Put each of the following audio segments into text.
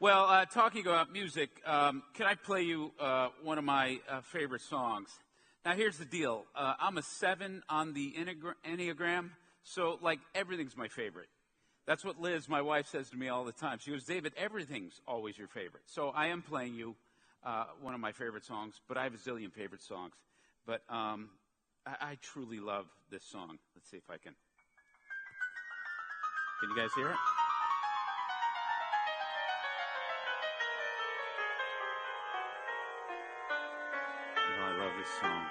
Well, talking about music, can I play you one of my favorite songs? Now, here's the deal. I'm a 7 on the Enneagram, so, like, everything's my favorite. That's what Liz, my wife, says to me all the time. She goes, David, everything's always your favorite. So I am playing you one of my favorite songs, but I have a zillion favorite songs. But I truly love this song. Let's see if I can. Can you guys hear it? Oh, I love this song.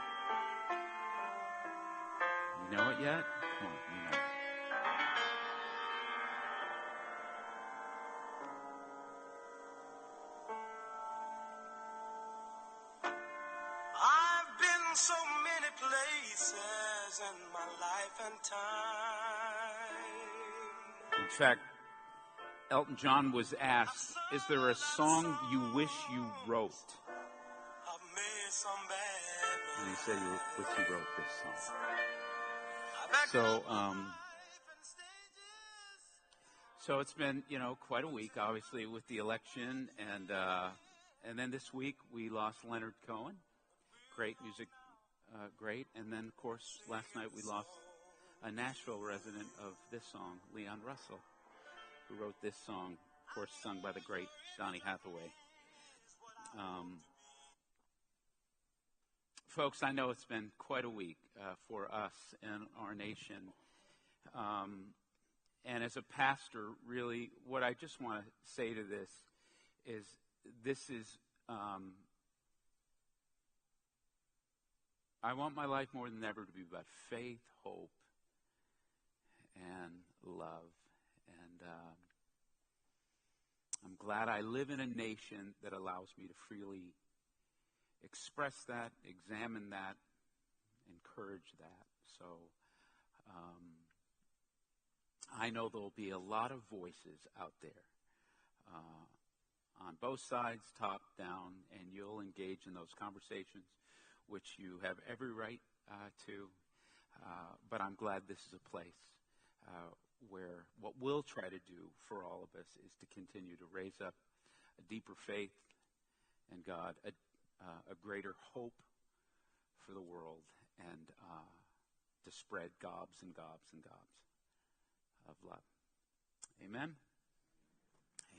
You know it yet? Come on, you know it. I've been so many places in my life and time. In fact, Elton John was asked, is there a song you wish you wrote? I've made some bad And he said he wished he wrote this song. So it's been, quite a week, obviously, with the election. And then this week we lost Leonard Cohen. Great music, great. And then, of course, last night we lost a Nashville resident of this song, Leon Russell, who wrote this song, of course, sung by the great Donny Hathaway. Folks, I know it's been quite a week for us and our nation. And as a pastor, really, what I just want to say to this is, I want my life more than ever to be about faith, hope, and love. And I'm glad I live in a nation that allows me to freely express that, examine that, encourage that. So I know there'll be a lot of voices out there on both sides, top, down, and you'll engage in those conversations, which you have every right to. But I'm glad this is a place where what we'll try to do for all of us is to continue to raise up a deeper faith in God, a greater hope for the world, and to spread gobs and gobs and gobs of love. Amen?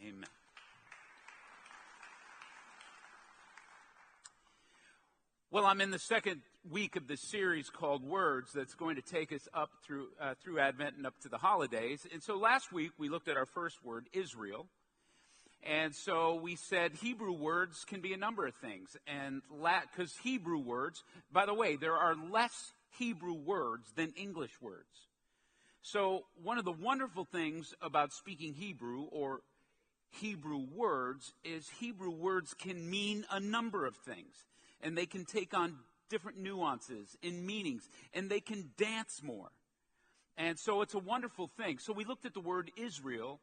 Amen. Well, I'm in the second week of this series called Words that's going to take us up through Advent and up to the holidays. And so last week we looked at our first word, Israel. And so we said Hebrew words can be a number of things. And because Hebrew words, by the way, there are less Hebrew words than English words. So one of the wonderful things about speaking Hebrew or Hebrew words is Hebrew words can mean a number of things. And they can take on different nuances and meanings. And they can dance more. And so it's a wonderful thing. So we looked at the word Israel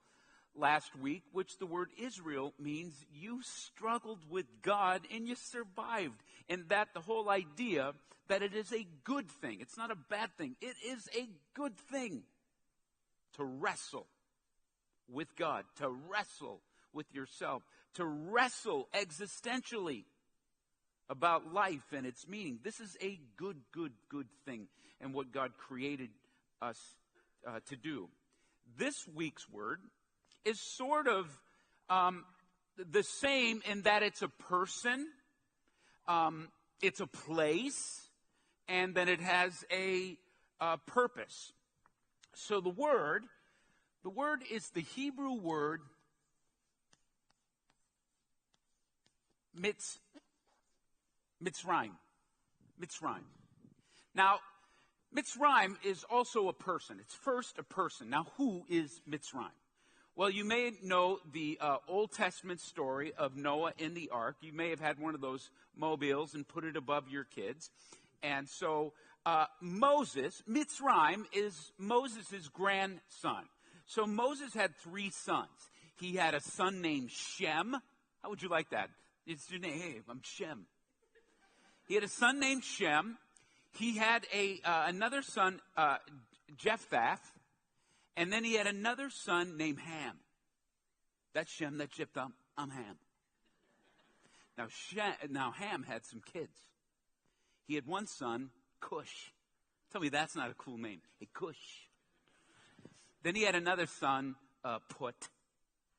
last week, which the word Israel means you struggled with God and you survived. And that the whole idea that it is a good thing. It's not a bad thing. It is a good thing to wrestle with God, to wrestle with yourself, to wrestle existentially about life and its meaning. This is a good thing and what God created us to do. This week's word is sort of the same in that it's a person, it's a place, and then it has a purpose. So the word is the Hebrew word Mitzrayim. Now, Mitzrayim is also a person. It's first a person. Now, who is Mitzrayim? Well, you may know the Old Testament story of Noah in the ark. You may have had one of those mobiles and put it above your kids. And so Mitzrayim is Moses' grandson. So Moses had 3 sons. He had a son named Shem. How would you like that? It's your name. Hey, I'm Shem. He had a son named Shem. He had another son, Jephthah. And then he had another son named Ham. That's Shem, that's Jephthah. I'm Ham. Now Ham had some kids. He had one son, Cush. Tell me that's not a cool name. Hey, Cush. Then he had another son, Put.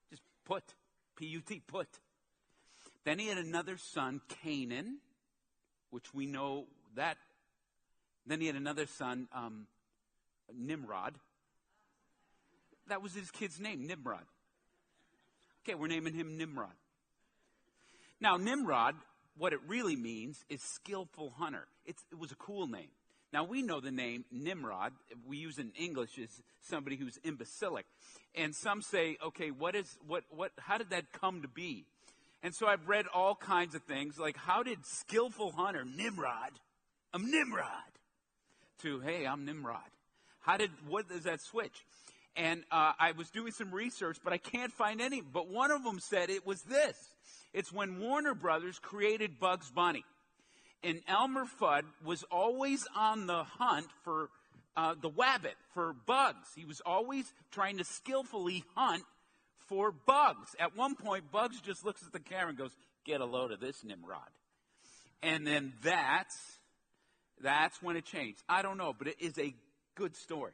Just Put. P-U-T, Put. Then he had another son, Canaan, which we know that. Then he had another son, Nimrod. That was his kid's name, Nimrod. Okay, we're naming him Nimrod. Now, Nimrod, what it really means is skillful hunter. It was a cool name. Now, we know the name Nimrod. We use it in English as somebody who's imbecilic. And some say, okay, how did that come to be? And so I've read all kinds of things, like how did skillful hunter, Nimrod, I'm Nimrod, to, hey, I'm Nimrod. What does that switch? And I was doing some research, but I can't find any. But one of them said it was this. It's when Warner Brothers created Bugs Bunny. And Elmer Fudd was always on the hunt for the wabbit, for bugs. He was always trying to skillfully hunt for bugs. At one point, Bugs just looks at the camera and goes, get a load of this, Nimrod. And then that's when it changed. I don't know, but it is a good story.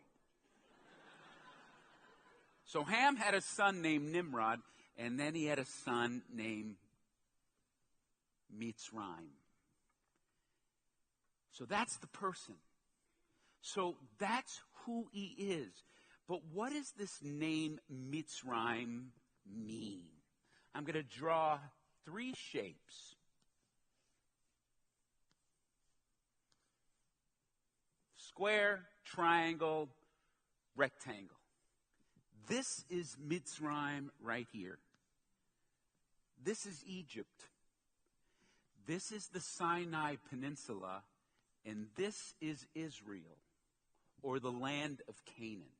So Ham had a son named Nimrod, and then he had a son named Mizaim. So that's the person. So that's who he is. But what does this name Mizaim mean? I'm going to draw 3 shapes. Square, triangle, rectangle. This is Mizaim right here. This is Egypt. This is the Sinai Peninsula, and this is Israel, or the land of Canaan.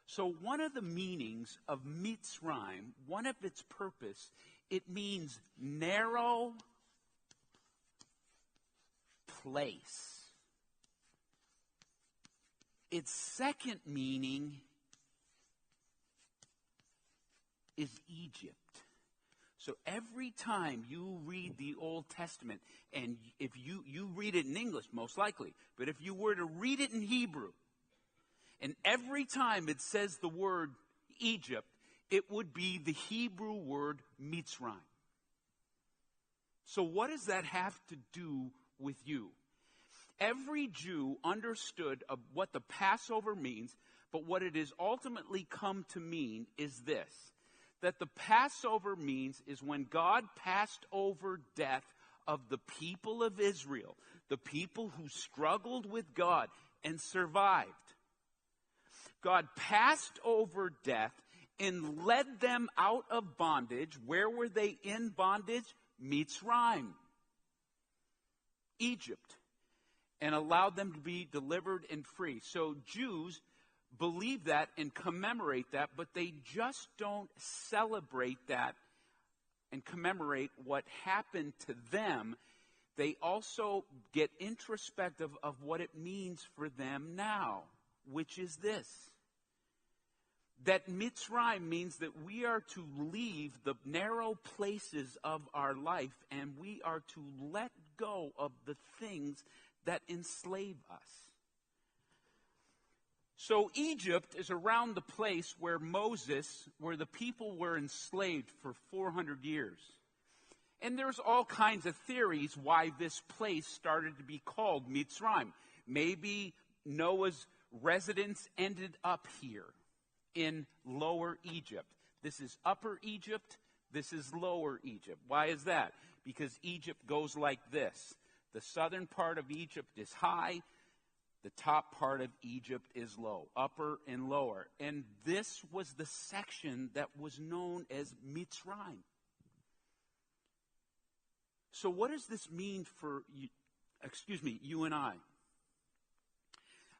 So one of the meanings of Mizaim, one of its purpose, it means narrow place. Its second meaning is Egypt. So every time you read the Old Testament, and if you read it in English, most likely, but if you were to read it in Hebrew, and every time it says the word Egypt, it would be the Hebrew word Mitzrayim. So what does that have to do with you? Every Jew understood what the Passover means, but what it has ultimately come to mean is this. That the Passover means is when God passed over death of the people of Israel, the people who struggled with God and survived. God passed over death and led them out of bondage. Where were they in bondage? Mitzrayim, Egypt, and allowed them to be delivered and free. So Jews believe that and commemorate that, but they just don't celebrate that and commemorate what happened to them. They also get introspective of what it means for them now, which is this. That Mitzrayim means that we are to leave the narrow places of our life and we are to let go of the things that enslave us. So Egypt is around the place where the people were enslaved for 400 years. And there's all kinds of theories why this place started to be called Mitzrayim. Maybe Noah's residence ended up here in Lower Egypt. This is Upper Egypt. This is Lower Egypt. Why is that? Because Egypt goes like this. The southern part of Egypt is high. The top part of Egypt is low, upper and lower. And this was the section that was known as Mitzrayim. So what does this mean for you and I?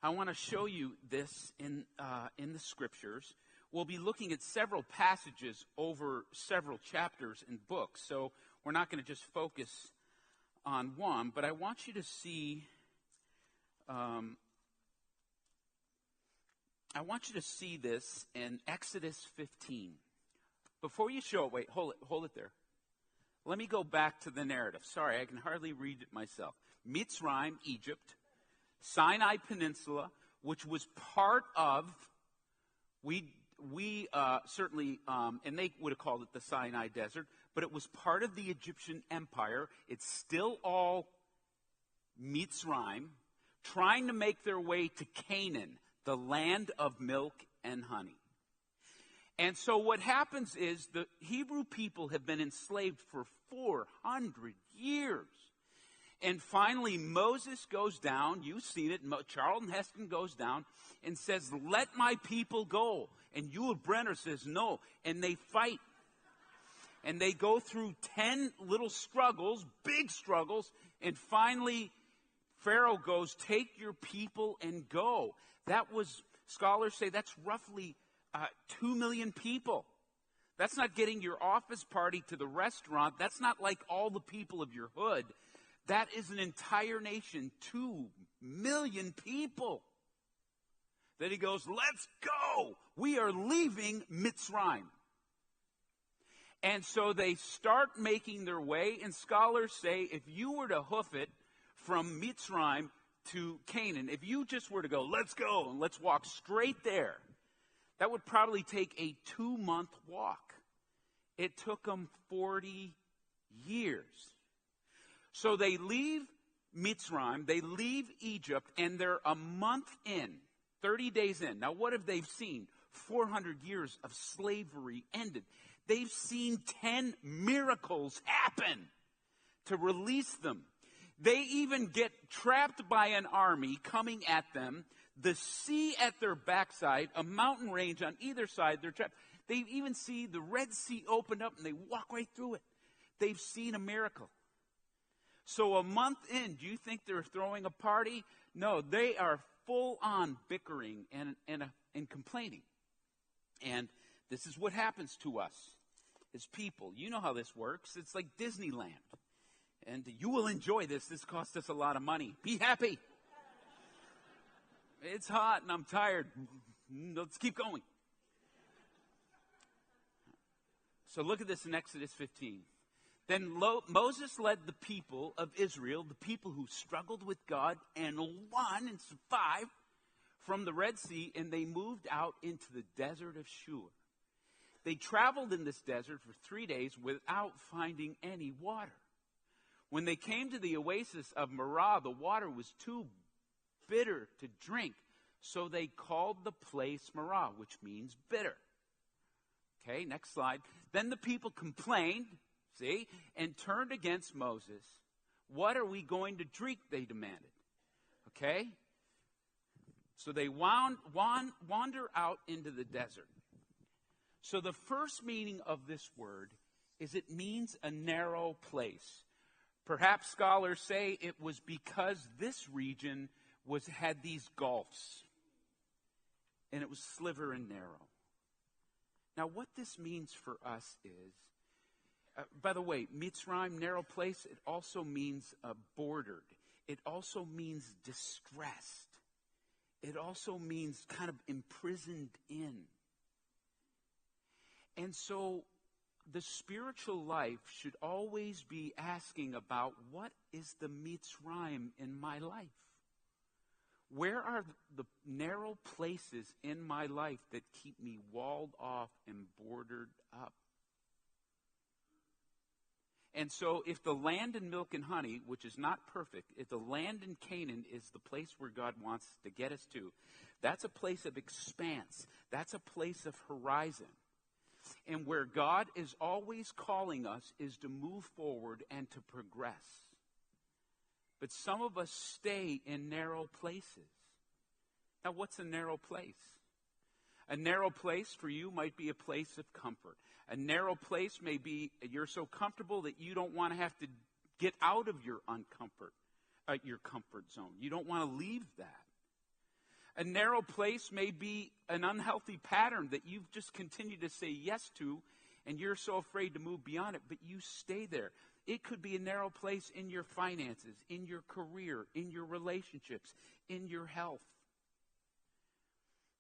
I want to show you this in the scriptures. We'll be looking at several passages over several chapters and books. So we're not going to just focus on one, but I want you to see this in Exodus 15. Before you show it, wait, hold it there. Let me go back to the narrative. Sorry, I can hardly read it myself. Mitzrayim, Egypt, Sinai Peninsula, which was part of, certainly, and they would have called it the Sinai Desert, but it was part of the Egyptian Empire. It's still all Mitzrayim, trying to make their way to Canaan, the land of milk and honey. And so what happens is the Hebrew people have been enslaved for 400 years. And finally, Moses goes down. You've seen it. Charlton Heston goes down and says, "Let my people go." And Yul Brynner says, "No." And they fight. And they go through 10 little struggles, big struggles. And finally, Pharaoh goes, "Take your people and go." That was, scholars say, that's roughly 2 million people. That's not getting your office party to the restaurant. That's not like all the people of your hood. That is an entire nation, 2 million people. Then he goes, "Let's go. We are leaving Mitzrayim." And so they start making their way, and scholars say if you were to hoof it from Mitzrayim to Canaan, if you just were to go, "Let's go, and let's walk straight there," that would probably take a 2-month walk. It took them 40 years. So they leave Mitzrayim, they leave Egypt, and they're a month in, 30 days in. Now what have they seen? 400 years of slavery ended. They've seen 10 miracles happen to release them. They even get trapped by an army coming at them, the sea at their backside, a mountain range on either side. They're trapped. They even see the Red Sea open up and they walk right through it. They've seen a miracle. So a month in, do you think they're throwing a party? No, they are full on bickering and complaining. And this is what happens to us as people. You know how this works. It's like Disneyland. And you will enjoy this. This cost us a lot of money. Be happy. It's hot and I'm tired. Let's keep going. So look at this in Exodus 15. Then Moses led the people of Israel, the people who struggled with God and won and survived from the Red Sea, and they moved out into the desert of Shur. They traveled in this desert for 3 days without finding any water. When they came to the oasis of Marah, the water was too bitter to drink, so they called the place Marah, which means bitter. Okay, next slide. Then the people complained, and turned against Moses. "What are we going to drink?" they demanded. Okay? So they wander out into the desert. So the first meaning of this word is it means a narrow place. Perhaps scholars say it was because this region had these gulfs. And it was sliver and narrow. Now what this means for us is, by the way, Mitzrayim, narrow place, it also means bordered. It also means distressed. It also means kind of imprisoned in. And so the spiritual life should always be asking about, what is the Mitzrayim in my life? Where are the narrow places in my life that keep me walled off and bordered up? And so if the land in milk and honey, which is not perfect, if the land in Canaan is the place where God wants to get us to, that's a place of expanse. That's a place of horizon. And where God is always calling us is to move forward and to progress. But some of us stay in narrow places. Now, what's a narrow place? A narrow place for you might be a place of comfort. A narrow place may be you're so comfortable that you don't want to have to get out of your comfort zone. You don't want to leave that. A narrow place may be an unhealthy pattern that you've just continued to say yes to, and you're so afraid to move beyond it, but you stay there. It could be a narrow place in your finances, in your career, in your relationships, in your health.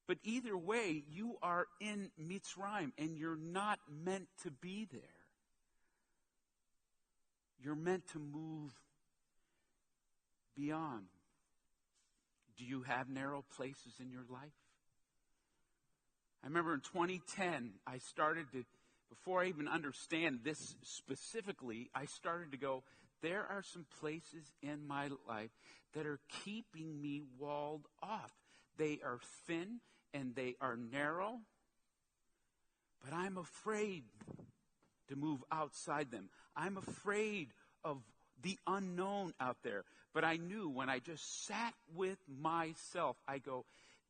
But either way, you are in Mitzrayim, and you're not meant to be there. You're meant to move beyond. Do you have narrow places in your life? I remember in 2010, I started to, before I even understand this specifically, I started to go, there are some places in my life that are keeping me walled off. They are thin and they are narrow, but I'm afraid to move outside them. I'm afraid of the unknown out there. But I knew when I just sat with myself, I go,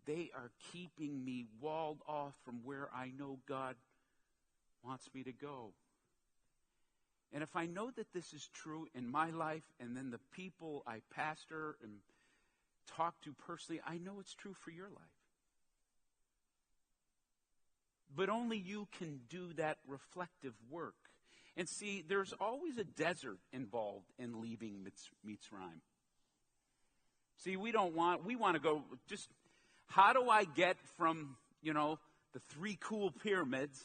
they are keeping me walled off from where I know God wants me to go. And if I know that this is true in my life, and then the people I pastor and talk to personally, I know it's true for your life. But only you can do that reflective work. And see, there's always a desert involved in leaving Mitzrayim. See, we want to go just, how do I get from, the 3 cool pyramids?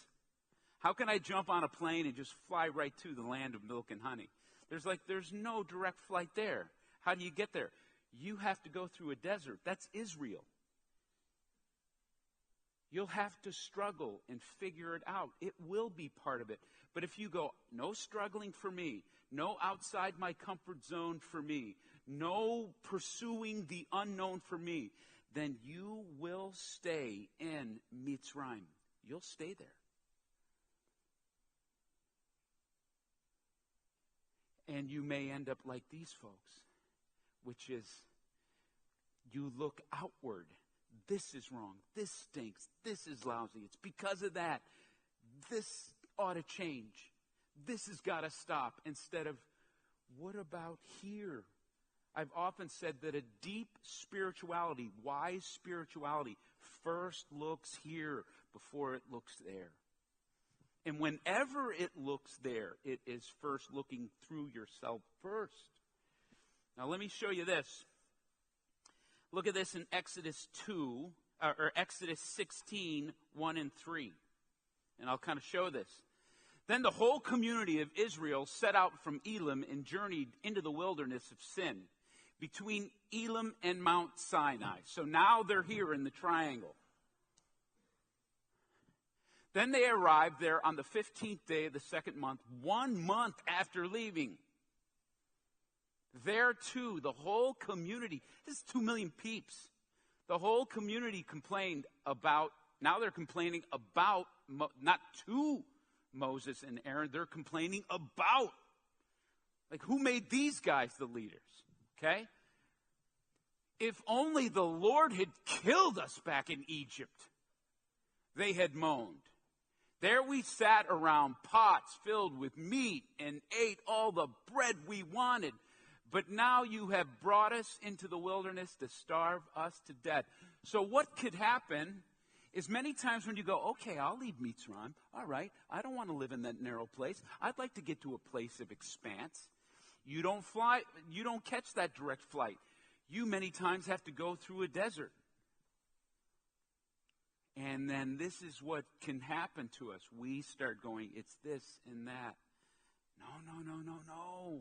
How can I jump on a plane and just fly right to the land of milk and honey? There's no direct flight there. How do you get there? You have to go through a desert. That's Israel. You'll have to struggle and figure it out. It will be part of it. But if you go, no struggling for me, no outside my comfort zone for me, no pursuing the unknown for me, then you will stay in Mitzrayim. You'll stay there. And you may end up like these folks, which is you look outward. This is wrong. This stinks. This is lousy. It's because of that. This ought to change. This has got to stop. Instead of, what about here? I've often said that a deep spirituality, wise spirituality, first looks here before it looks there. And whenever it looks there, it is first looking through yourself first. Now let me show you this. Look at this in Exodus 16, 1 and 3. And I'll kind of show this. Then the whole community of Israel set out from Elim and journeyed into the wilderness of Sin, between Elim and Mount Sinai. So now they're here in the triangle. Then they arrived there on the 15th day of the second month, 1 month after leaving. There too, the whole community, this is 2 million peeps. The whole community complained about, now they're complaining about, not to Moses and Aaron, they're complaining about. Like, who made these guys the leaders? Okay? If only the Lord had killed us back in Egypt, they had moaned. There we sat around pots filled with meat and ate all the bread we wanted. But now you have brought us into the wilderness to starve us to death. So what could happen is many times when you go, okay, I'll leave Mitzrayim. All right, I don't want to live in that narrow place. I'd like to get to a place of expanse. You don't catch that direct flight. You many times have to go through a desert. And then this is what can happen to us. We start going, it's this and that. No.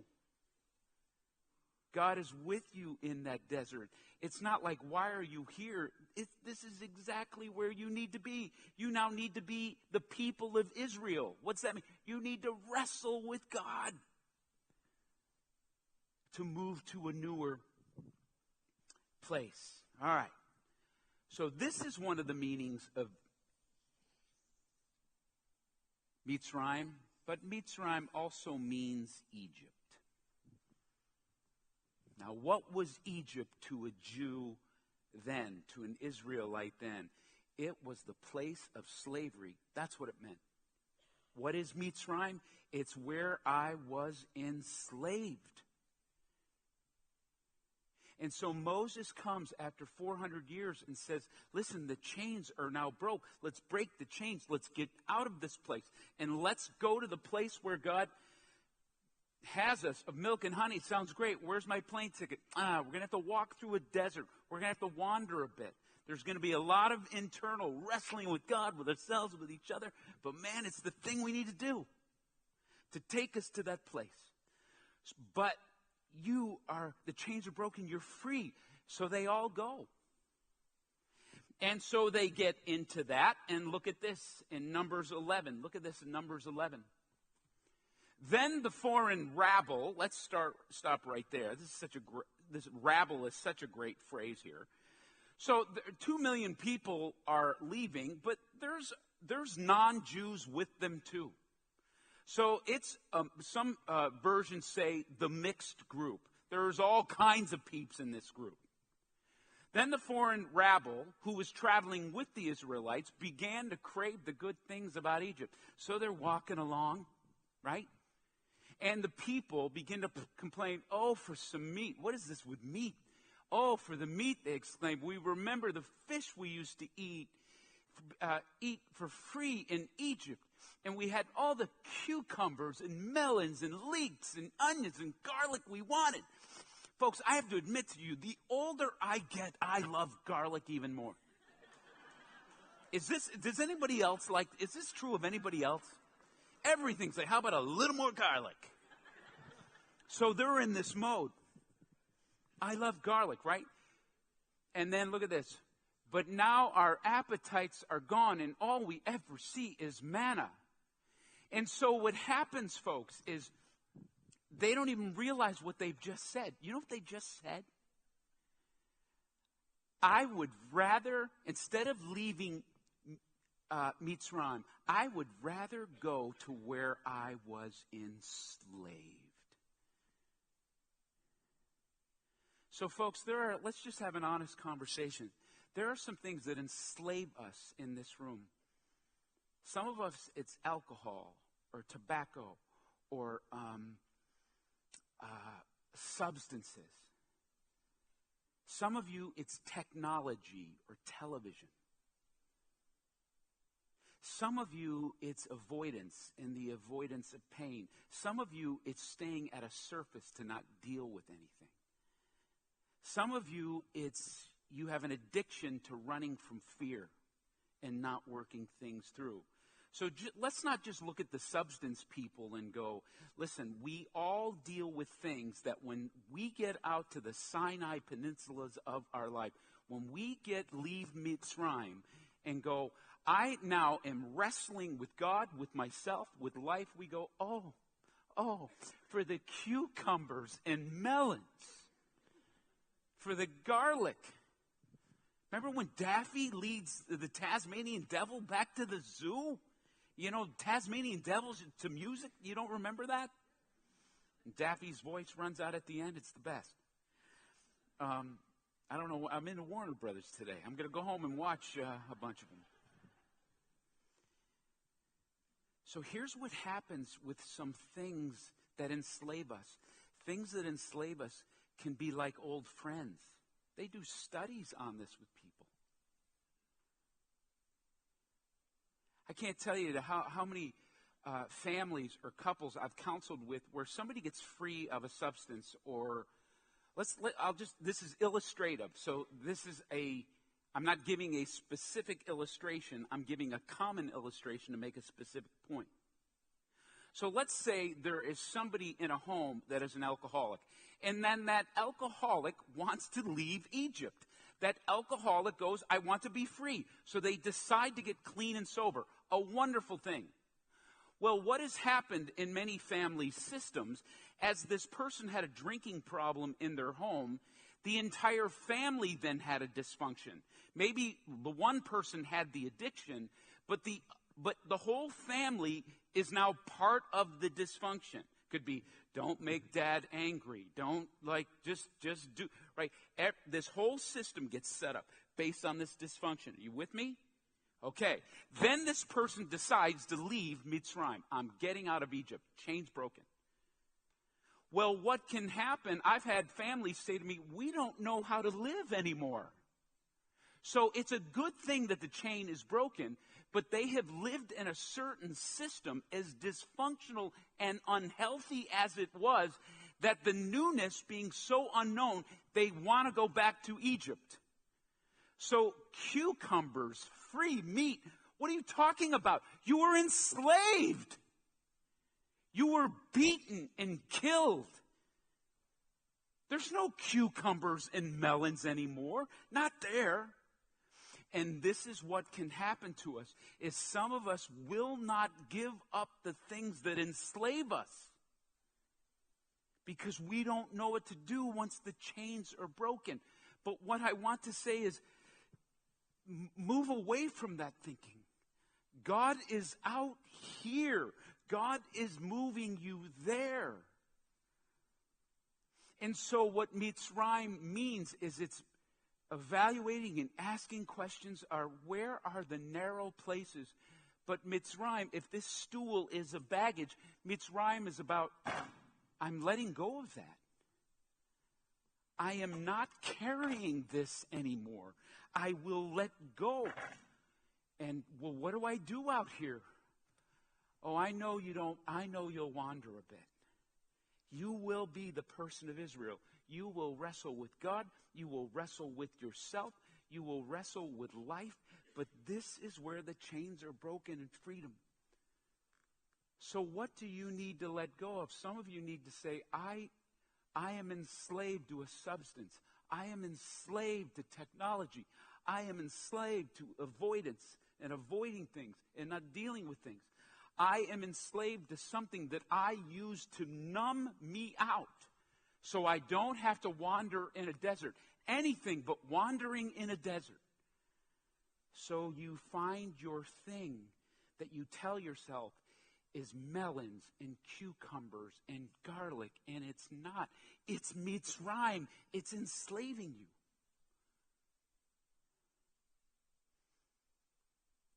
God is with you in that desert. It's not like, why are you here? This is exactly where you need to be. You now need to be the people of Israel. What's that mean? You need to wrestle with God to move to a newer place. All right. So this is one of the meanings of Mitzrayim, but Mitzrayim also means Egypt. Now, what was Egypt to a Jew then, to an Israelite then? It was the place of slavery. That's what it meant. What is Mitzrayim? It's where I was enslaved. And so Moses comes after 400 years and says, listen, the chains are now broke. Let's break the chains. Let's get out of this place. And let's go to the place where God has us of milk and honey. Sounds great. Where's my plane ticket? We're going to have to walk through a desert. We're going to have to wander a bit. There's going to be a lot of internal wrestling with God, with ourselves, with each other. But man, it's the thing we need to do to take us to that place. But the chains are broken, you're free. So they all go. And so they get into that, and look at this in Numbers 11. Look at this in Numbers 11. Then the foreign rabble, let's stop right there. This rabble is such a great phrase here. So 2 million people are leaving, but there's non-Jews with them too. So it's some versions say the mixed group. There's all kinds of peeps in this group. Then the foreign rabble, who was traveling with the Israelites, began to crave the good things about Egypt. So they're walking along, right? And the people begin to complain, oh, for some meat. What is this with meat? Oh, for the meat, they exclaimed. We remember the fish we used to eat for free in Egypt. And we had all the cucumbers and melons and leeks and onions and garlic we wanted. Folks, I have to admit to you, the older I get, I love garlic even more. Is this true of anybody else? Everything's like, how about a little more garlic? So they're in this mode. I love garlic, right? And then look at this. But now our appetites are gone, and all we ever see is manna. And so what happens, folks, is they don't even realize what they've just said. You know what they just said? I would rather, instead of leaving Mitzrayim, I would rather go to where I was enslaved. So, folks, let's just have an honest conversation. There are some things that enslave us in this room. Some of us, it's alcohol or tobacco or substances. Some of you, it's technology or television. Some of you, it's avoidance and the avoidance of pain. Some of you, it's staying at a surface to not deal with anything. Some of you, you have an addiction to running from fear and not working things through. So let's not just look at the substance people and go, listen, we all deal with things that when we get out to the Sinai peninsulas of our life, when we leave Mitzrayim and go, I now am wrestling with God, with myself, with life, we go, oh, for the cucumbers and melons, for the garlic. Remember when Daffy leads the Tasmanian devil back to the zoo? You know, Tasmanian devils to music. You don't remember that? And Daffy's voice runs out at the end. It's the best. I don't know. I'm into Warner Brothers today. I'm going to go home and watch a bunch of them. So here's what happens with some things that enslave us. Things that enslave us can be like old friends. They do studies on this with people. I can't tell you how many families or couples I've counseled with where somebody gets free of a substance or this is illustrative. So I'm not giving a specific illustration. I'm giving a common illustration to make a specific point. So let's say there is somebody in a home that is an alcoholic. And then that alcoholic wants to leave Egypt. That alcoholic goes, I want to be free. So they decide to get clean and sober. A wonderful thing. Well, what has happened in many family systems, as this person had a drinking problem in their home, the entire family then had a dysfunction. Maybe the one person had the addiction, but the whole family is now part of the dysfunction. Could be, don't make dad angry. Don't just do, right? This whole system gets set up based on this dysfunction. Are you with me? Okay. Then this person decides to leave Mitzrayim. I'm getting out of Egypt. Chains broken. Well, what can happen? I've had families say to me, we don't know how to live anymore. So it's a good thing that the chain is broken, but they have lived in a certain system as dysfunctional and unhealthy as it was, that the newness being so unknown, they want to go back to Egypt. So cucumbers, free meat, what are you talking about? You were enslaved. You were beaten and killed. There's no cucumbers and melons anymore. Not there. And this is what can happen to us, is some of us will not give up the things that enslave us because we don't know what to do once the chains are broken. But what I want to say is, move away from that thinking. God is out here. God is moving you there. And so what Mizaim means is it's evaluating and asking questions are, where are the narrow places? But Mizaim, if this stool is a baggage, Mizaim is about, I'm letting go of that. I am not carrying this anymore. I will let go. And, well, what do I do out here? Oh, I know you'll wander a bit. You will be the person of Israel. You will wrestle with God. You will wrestle with yourself. You will wrestle with life. But this is where the chains are broken and freedom. So what do you need to let go of? Some of you need to say, I am enslaved to a substance. I am enslaved to technology. I am enslaved to avoidance and avoiding things and not dealing with things. I am enslaved to something that I use to numb me out so I don't have to wander in a desert. Anything but wandering in a desert. So you find your thing that you tell yourself is melons and cucumbers and garlic, and it's not. It's Mizaim. It's enslaving you.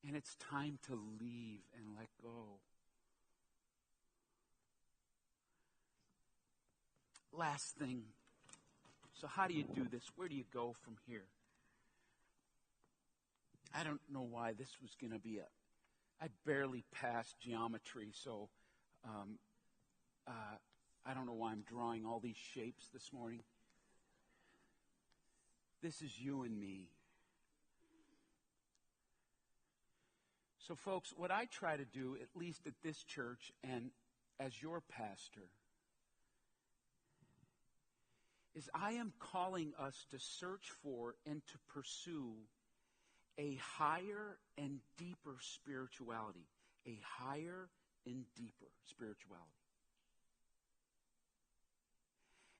And it's time to leave and let go. Last thing. So how do you do this? Where do you go from here? I don't know why this was going to be I barely passed geometry, so I don't know why I'm drawing all these shapes this morning. This is you and me. So, folks, what I try to do, at least at this church and as your pastor, is I am calling us to search for and to pursue a higher and deeper spirituality. A higher and deeper spirituality.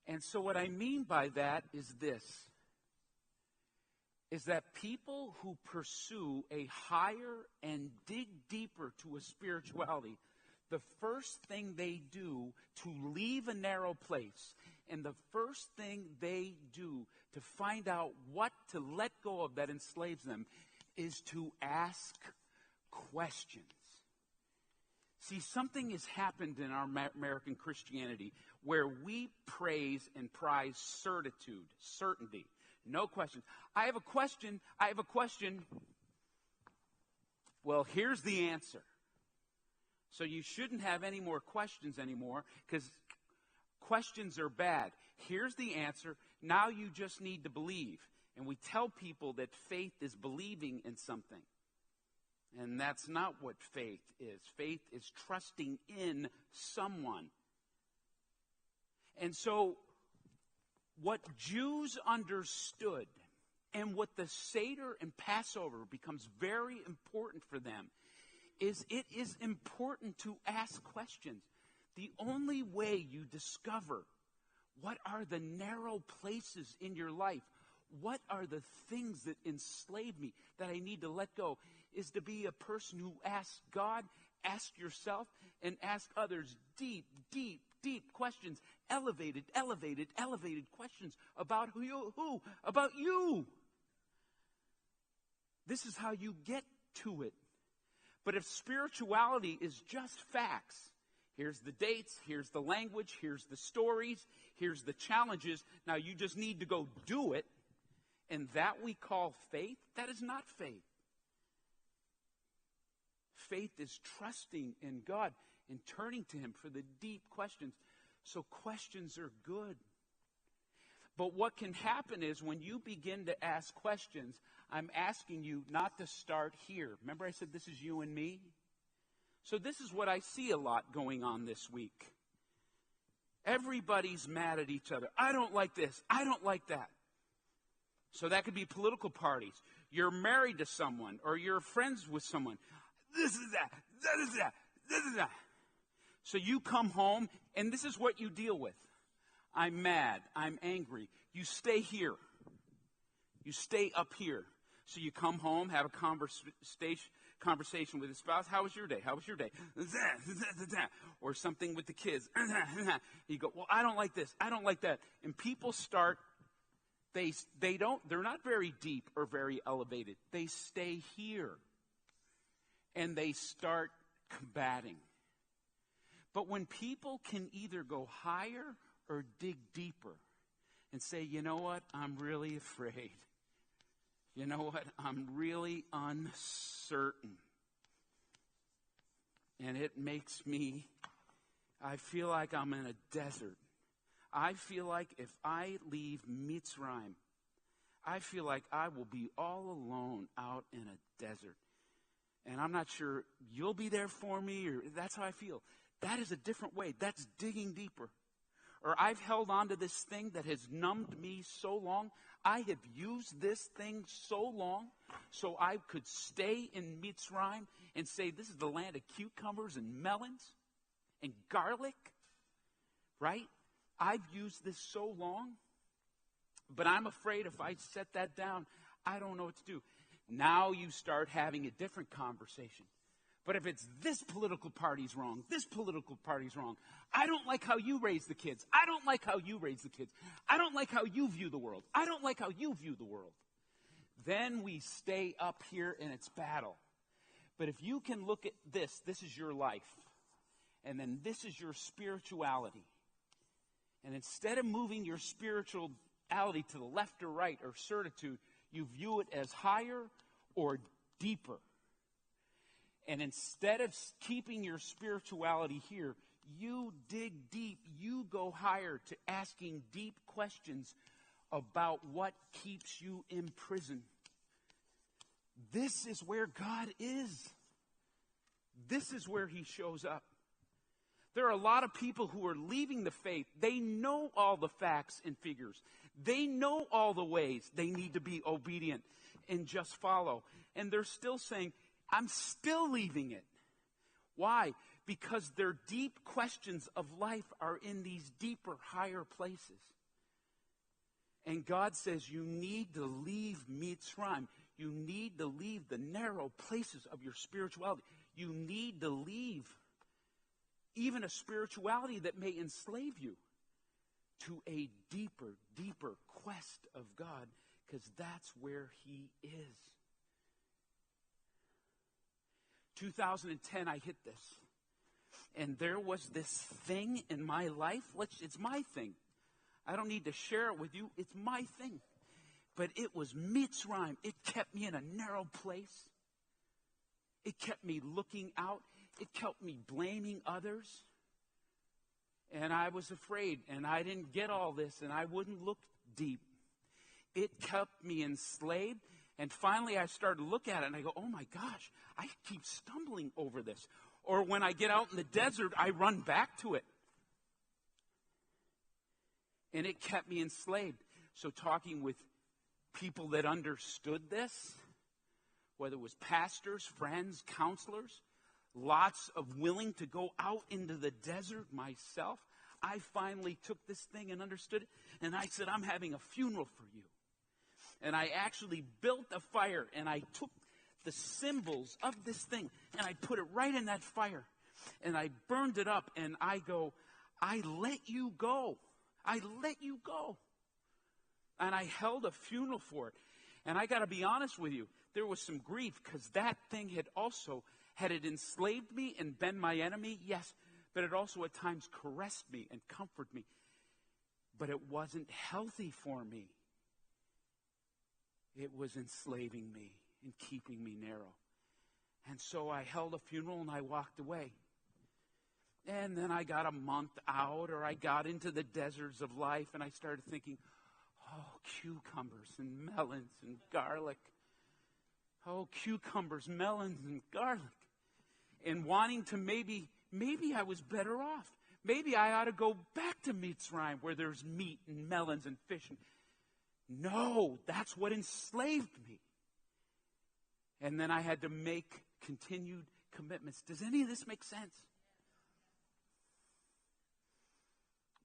And so what I mean by that is this. Is that people who pursue a higher and dig deeper to a spirituality, the first thing they do to leave a narrow place, and the first thing they do to find out what to let go of that enslaves them, is to ask questions. See, something has happened in our American Christianity where we praise and prize certitude, certainty. No questions. I have a question. Well, here's the answer. So you shouldn't have any more questions anymore because questions are bad. Here's the answer. Now you just need to believe. And we tell people that faith is believing in something. And that's not what faith is. Faith is trusting in someone. And so what Jews understood and what the Seder and Passover becomes very important for them is it is important to ask questions. The only way you discover what are the narrow places in your life, what are the things that enslave me that I need to let go, is to be a person who asks God, ask yourself, and ask others deep questions, elevated questions about who? About you. This is how you get to it. But if spirituality is just facts, here's the dates, here's the language, here's the stories, here's the challenges, now you just need to go do it, and that we call faith, that is not faith. Faith is trusting in God and turning to Him for the deep questions. So questions are good. But what can happen is when you begin to ask questions, I'm asking you not to start here. Remember I said this is you and me? So this is what I see a lot going on this week. Everybody's mad at each other. I don't like this. I don't like that. So that could be political parties. You're married to someone or you're friends with someone. This is that. That is that. This is that. So you come home and this is what you deal with. I'm mad. I'm angry. You stay here. You stay up here. So you come home, have a conversation with your spouse. How was your day? How was your day? Or something with the kids. You go, well, I don't like this. I don't like that. And people start, they're not very deep or very elevated. They stay here. And they start combating. But when people can either go higher or dig deeper and say, you know what, I'm really afraid. You know what, I'm really uncertain. And it makes me, I feel like I'm in a desert. I feel like if I leave Mizaim, I feel like I will be all alone out in a desert. And I'm not sure you'll be there for me, or that's how I feel. That is a different way. That's digging deeper. Or I've held on to this thing that has numbed me so long. I have used this thing so long so I could stay in Mitzrayim and say this is the land of cucumbers and melons and garlic, right? I've used this so long, but I'm afraid if I set that down, I don't know what to do. Now you start having a different conversation. But if it's this political party's wrong, this political party's wrong, I don't like how you raise the kids. I don't like how you raise the kids. I don't like how you view the world. I don't like how you view the world. Then we stay up here and it's battle. But if you can look at this is your life. And then this is your spirituality. And instead of moving your spirituality to the left or right or certitude, you view it as higher or deeper. And instead of keeping your spirituality here, you dig deep. You go higher to asking deep questions about what keeps you in prison. This is where God is. This is where he shows up. There are a lot of people who are leaving the faith. They know all the facts and figures. They know all the ways they need to be obedient and just follow. And they're still saying, I'm still leaving it. Why? Because their deep questions of life are in these deeper, higher places. And God says you need to leave Mitzrayim. You need to leave the narrow places of your spirituality. You need to leave even a spirituality that may enslave you to a deeper, deeper quest of God, because that's where he is. 2010, I hit this. And there was this thing in my life. It's my thing. I don't need to share it with you. It's my thing. But it was Mitzrayim. It kept me in a narrow place. It kept me looking out. It kept me blaming others. And I was afraid. And I didn't get all this. And I wouldn't look deep. It kept me enslaved. And finally, I started to look at it, and I go, oh, my gosh, I keep stumbling over this. Or when I get out in the desert, I run back to it. And it kept me enslaved. So talking with people that understood this, whether it was pastors, friends, counselors, lots of willing to go out into the desert myself, I finally took this thing and understood it. And I said, I'm having a funeral for you. And I actually built a fire, and I took the symbols of this thing, and I put it right in that fire. And I burned it up, and I go, I let you go. I let you go. And I held a funeral for it. And I got to be honest with you, there was some grief, because that thing had it enslaved me and been my enemy? Yes. But it also at times caressed me and comforted me. But it wasn't healthy for me. It was enslaving me and keeping me narrow. And so I held a funeral and I walked away. And then I got a month out, or I got into the deserts of life, and I started thinking, Oh, cucumbers and melons and garlic. Oh, cucumbers, melons, and garlic. And wanting to maybe I was better off. Maybe I ought to go back to Mizaim where there's meat and melons and fish. No, that's what enslaved me. And then I had to make continued commitments. Does any of this make sense?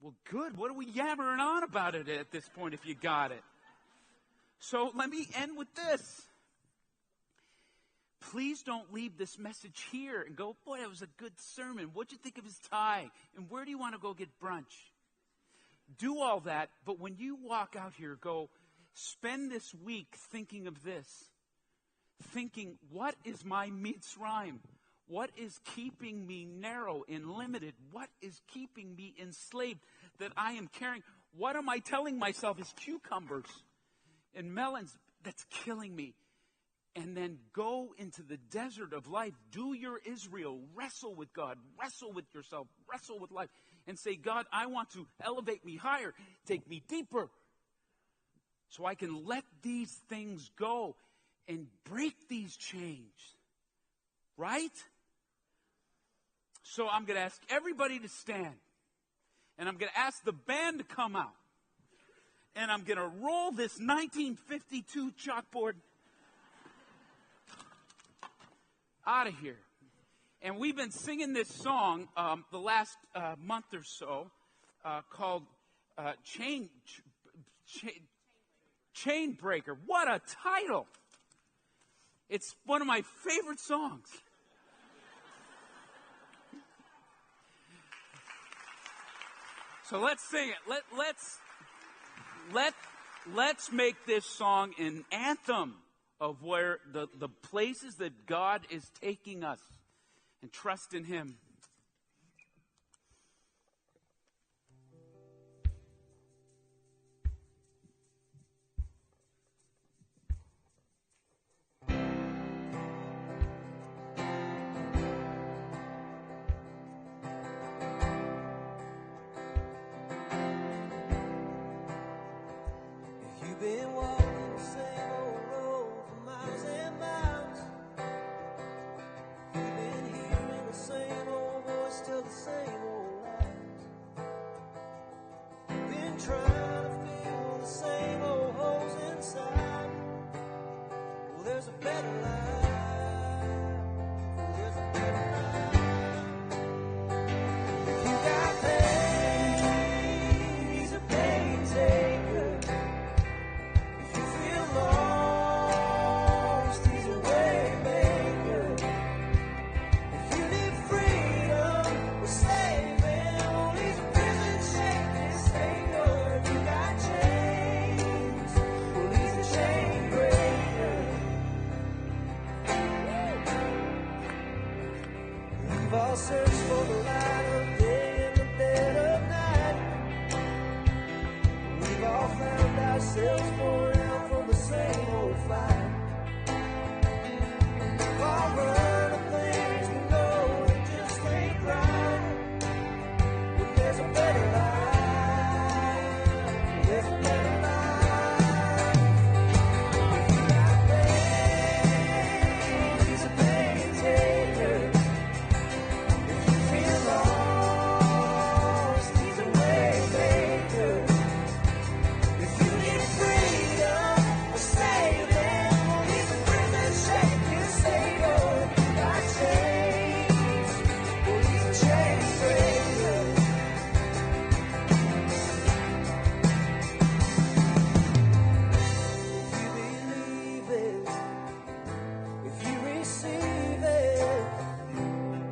Well, good. What are we yammering on about it at this point if you got it? So let me end with this. Please don't leave this message here and go, boy, that was a good sermon. What'd you think of his tie? And where do you want to go get brunch? Do all that, but when you walk out here, go, spend this week thinking of this. Thinking, what is my Mizaim? What is keeping me narrow and limited? What is keeping me enslaved that I am carrying? What am I telling myself is cucumbers and melons that's killing me? And then go into the desert of life. Do your Israel. Wrestle with God. Wrestle with yourself. Wrestle with life. And say, God, I want to elevate me higher. Take me deeper. So I can let these things go and break these chains. Right? So I'm going to ask everybody to stand. And I'm going to ask the band to come out. And I'm going to roll this 1952 chalkboard out of here. And we've been singing this song the last month or so called Chain Breaker. What a title! It's one of my favorite songs. So let's sing it. Let's make this song an anthem of where the places that God is taking us, and trust in Him. You've been walking the same old road for miles and miles. You've been hearing the same old voice tell the same old lies. You've been trying to fill the same old holes inside. Well, there's a better life. Well, there's a better life. If you got pain, He's a pain taker. If you feel lost, He's a way maker. If you need freedom, we're saving. Well, He's a prison shaking savior. If you got chains, well, He's a chain breaker. We've all searched for the light of day in the dead of night. We've all found ourselves pouring out from the same old fight. We've all run to things we know that just ain't right. But there's a better life. There's a better life. If you got pain, He's a pain taker. If you feel lost, He's a way maker. If you need freedom, we're saving. Well, He's a prison shaking savior. If you got chains, well, He's a chain breaker. If you believe it, if you receive it,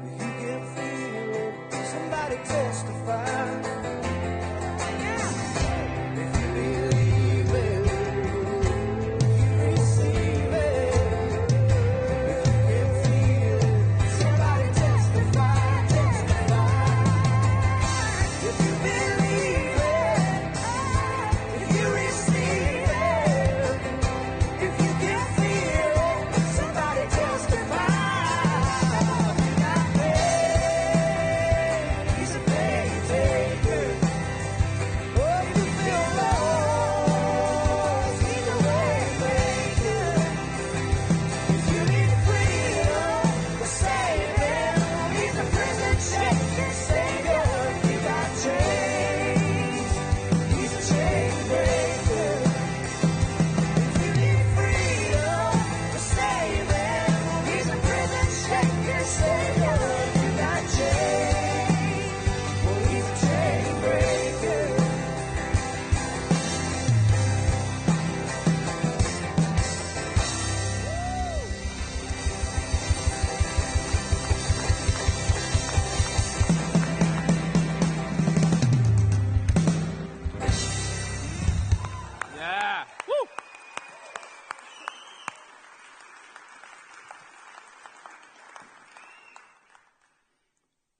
if you can feel it, somebody testify. If you believe it, if you receive it, if you can feel it, somebody testify, testify. If you believe it, if you receive it, if you can feel it, somebody testify. You got pain, He's a pain taker.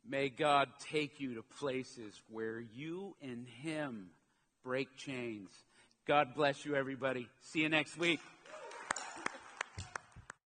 May God take you to places where you and Him break chains. God bless you, everybody. See you next week.